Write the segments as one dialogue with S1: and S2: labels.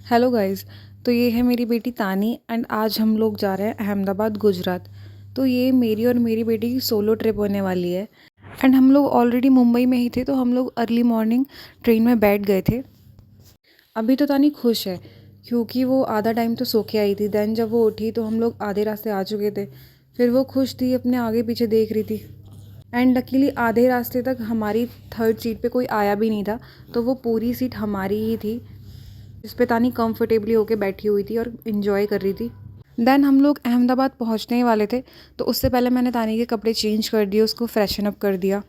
S1: Hello guys. तो ये है मेरी बेटी तानी एंड आज हम लोग जा रहे हैं अहमदाबाद गुजरात। तो ये मेरी और मेरी बेटी की सोलो ट्रिप होने वाली है। एंड हम लोग ऑलरेडी मुंबई में ही थे, तो हम लोग अर्ली मॉर्निंग ट्रेन में बैठ गए थे। अभी तो तानी खुश है क्योंकि वो आधा टाइम तो सो के आई थी। देन जब वो उठी तो हम लोग आधे रास्ते आ चुके थे। फिर वो खुश थी, अपने आगे पीछे देख रही थी। एंड लकीली आधे रास्ते तक हमारी थर्ड सीट पे कोई आया भी नहीं था, तो वो पूरी सीट हमारी ही थी जिस पे तानी कंफर्टेबली होके बैठी हुई थी और इन्जॉय कर रही थी। देन हम लोग अहमदाबाद पहुंचने ही वाले थे, तो उससे पहले मैंने तानी के कपड़े चेंज कर दिए, उसको फ्रेशन अप कर दिया।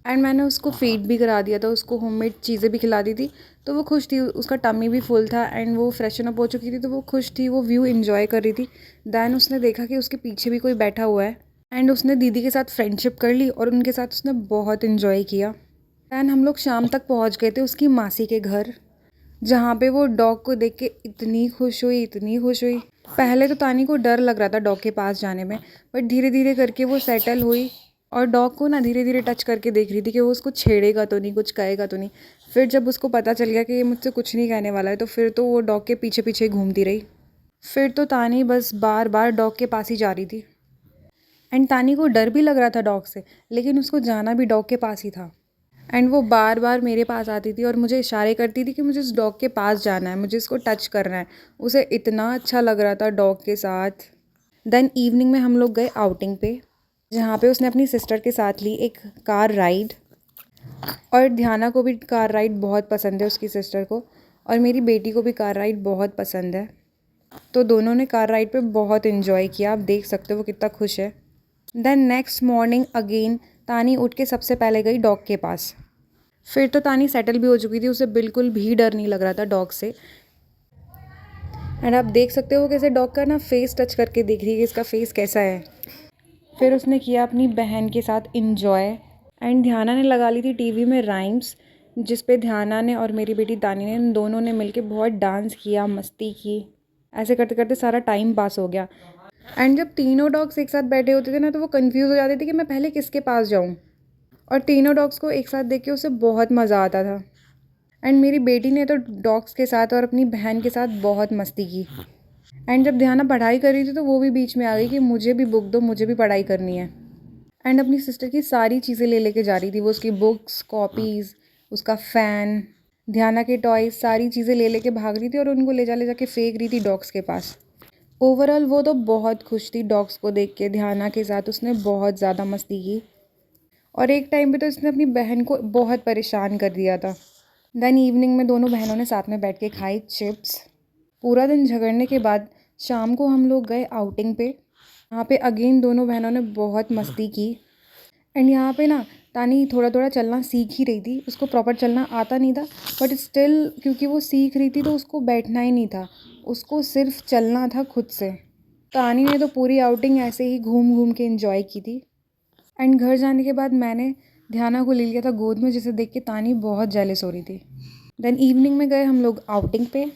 S1: एंड मैंने उसको फीड भी करा दिया था, उसको होममेड चीज़ें भी खिला दी थी। तो वो खुश थी, उसका टमी भी फुल था एंड वो फ्रेशन अप हो चुकी थी, तो वो खुश थी, वो व्यू इन्जॉय कर रही थी। दैन उसने देखा कि उसके पीछे भी कोई बैठा हुआ है एंड उसने दीदी के साथ फ्रेंडशिप कर ली और उनके साथ उसने बहुत इन्जॉय किया। दैन हम लोग शाम तक पहुँच गए थे उसकी मासी के घर, जहाँ पे वो डॉग को देख के इतनी खुश हुई, इतनी खुश हुई। पहले तो तानी को डर लग रहा था डॉग के पास जाने में, बट धीरे धीरे करके वो सेटल हुई और डॉग को ना धीरे धीरे टच करके देख रही थी कि वो उसको छेड़ेगा तो नहीं, कुछ कहेगा तो नहीं। फिर जब उसको पता चल गया कि ये मुझसे कुछ नहीं कहने वाला है, तो फिर तो वो डॉग के पीछे पीछे घूमती रही। फिर तो तानी बस बार बार डॉग के पास ही जा रही थी। एंड तानी को डर भी लग रहा था डॉग से, लेकिन उसको जाना भी डॉग के पास ही था। एंड वो बार बार मेरे पास आती थी और मुझे इशारे करती थी कि मुझे इस डॉग के पास जाना है, मुझे इसको टच करना है। उसे इतना अच्छा लग रहा था डॉग के साथ। देन इवनिंग में हम लोग गए आउटिंग पे, जहाँ पे उसने अपनी सिस्टर के साथ ली एक कार राइड। और ध्याना को भी कार राइड बहुत पसंद है, उसकी सिस्टर को, और मेरी बेटी को भी कार राइड बहुत पसंद है। तो दोनों ने कार राइड पे बहुत इन्जॉय किया, आप देख सकते हो वो कितना खुश है। देन नेक्स्ट मॉर्निंग अगेन तानी उठ के सबसे पहले गई डॉग के पास। फिर तो तानी सेटल भी हो चुकी थी, उसे बिल्कुल भी डर नहीं लग रहा था डॉग से। एंड आप देख सकते हो कैसे डॉग का ना फेस टच करके देख रही है कि इसका फेस कैसा है। फिर उसने किया अपनी बहन के साथ इन्जॉय। एंड ध्याना ने लगा ली थी टीवी में राइम्स, जिस पे ध्याना ने और मेरी बेटी तानी ने, इन दोनों ने मिलके बहुत डांस किया, मस्ती की। ऐसे करते करते सारा टाइम पास हो गया। एंड जब तीनों डॉग्स एक साथ बैठे होते थे ना, तो वो कंफ्यूज हो जाते थे कि मैं पहले किसके पास जाऊँ। और तीनों डॉग्स को एक साथ देख के उसे बहुत मज़ा आता था। एंड मेरी बेटी ने तो डॉग्स के साथ और अपनी बहन के साथ बहुत मस्ती की। एंड जब ध्याना पढ़ाई कर रही थी, तो वो भी बीच में आ गई कि मुझे भी बुक दो, मुझे भी पढ़ाई करनी है। एंड अपनी सिस्टर की सारी चीज़ें ले लेके जा रही थी, वो उसकी बुक्स, कॉपीज़, उसका फ़ैन, ध्याना के टॉयज़, सारी चीज़ें ले लेके भाग रही थी और उनको ले जा के फेंक रही थी डॉग्स के पास। ओवरऑल वो तो बहुत खुश थी डॉग्स को देख के, ध्याना के साथ उसने बहुत ज़्यादा मस्ती की। और एक टाइम पे तो इसने अपनी बहन को बहुत परेशान कर दिया था। देन इवनिंग में दोनों बहनों ने साथ में बैठ के खाई चिप्स। पूरा दिन झगड़ने के बाद शाम को हम लोग गए आउटिंग पे। यहाँ पे अगेन दोनों बहनों ने बहुत मस्ती की। एंड यहाँ पे ना तानी थोड़ा थोड़ा चलना सीख ही रही थी, उसको प्रॉपर चलना आता नहीं था, बट स्टिल क्योंकि वो सीख रही थी तो उसको बैठना ही नहीं था, उसको सिर्फ चलना था खुद से। तानी ने तो पूरी आउटिंग ऐसे ही घूम घूम के एंजॉय की थी। एंड घर जाने के बाद मैंने ध्याना को ले लिया था गोद में, जिसे देख के तानी बहुत जेलस हो रही थी। देन इवनिंग में गए हम लोग आउटिंग पे।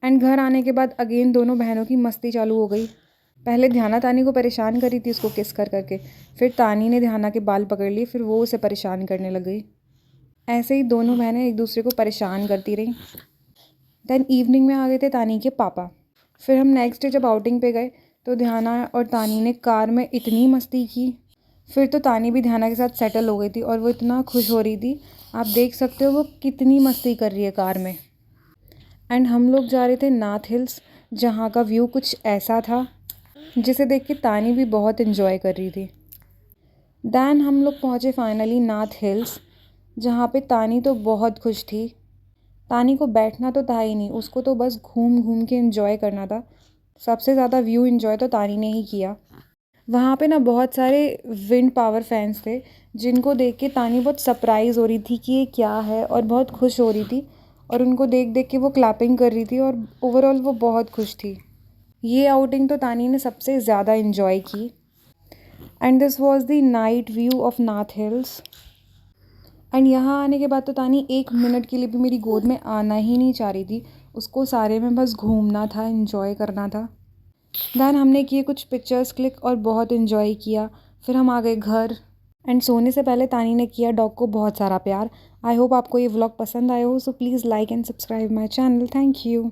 S1: एंड घर आने के बाद अगेन दोनों बहनों की मस्ती चालू हो गई। पहले ध्याना तानी को परेशान करी थी उसको किस कर करके, फिर तानी ने ध्याना के बाल पकड़ लिए, फिर वो उसे परेशान करने लग गई। ऐसे ही दोनों बहनें एक दूसरे को परेशान करती रहीं। देन इवनिंग में आ गए थे तानी के पापा। फिर हम नेक्स्ट डे जब आउटिंग पे गए, तो ध्याना और तानी ने कार में इतनी मस्ती की। फिर तो तानी भी ध्याना के साथ सेटल हो गई थी और वो इतना खुश हो रही थी, आप देख सकते हो वो कितनी मस्ती कर रही है कार में। एंड हम लोग जा रहे थे नाथ हिल्स, जहाँ का व्यू कुछ ऐसा था जिसे देख के तानी भी बहुत इन्जॉय कर रही थी। दैन हम लोग पहुँचे फाइनली नाथ हिल्स, जहाँ पे तानी तो बहुत खुश थी। तानी को बैठना तो था ही नहीं, उसको तो बस घूम घूम के इन्जॉय करना था। सबसे ज़्यादा व्यू इन्जॉय तो तानी ने ही किया। वहाँ पे ना बहुत सारे विंड पावर फैंस थे, जिनको देख के तानी बहुत सरप्राइज़ हो रही थी कि ये क्या है, और बहुत खुश हो रही थी। और उनको देख देख के वो क्लैपिंग कर रही थी और ओवरऑल वो बहुत खुश थी। ये आउटिंग तो तानी ने सबसे ज़्यादा इन्जॉय की। And this was the night view of Nath hills. And यहाँ आने के बाद तो तानी एक मिनट के लिए भी मेरी गोद में आना ही नहीं चाह रही थी, उसको सारे में बस घूमना था, इन्जॉय करना था। दैन हमने किए कुछ पिक्चर्स क्लिक और बहुत इन्जॉय किया। फिर हम आ गए घर। एंड सोने से पहले तानी ने किया डॉग को बहुत सारा प्यार। आई होप आपको ये व्लॉग पसंद आया हो, so please like and subscribe my channel. Thank you.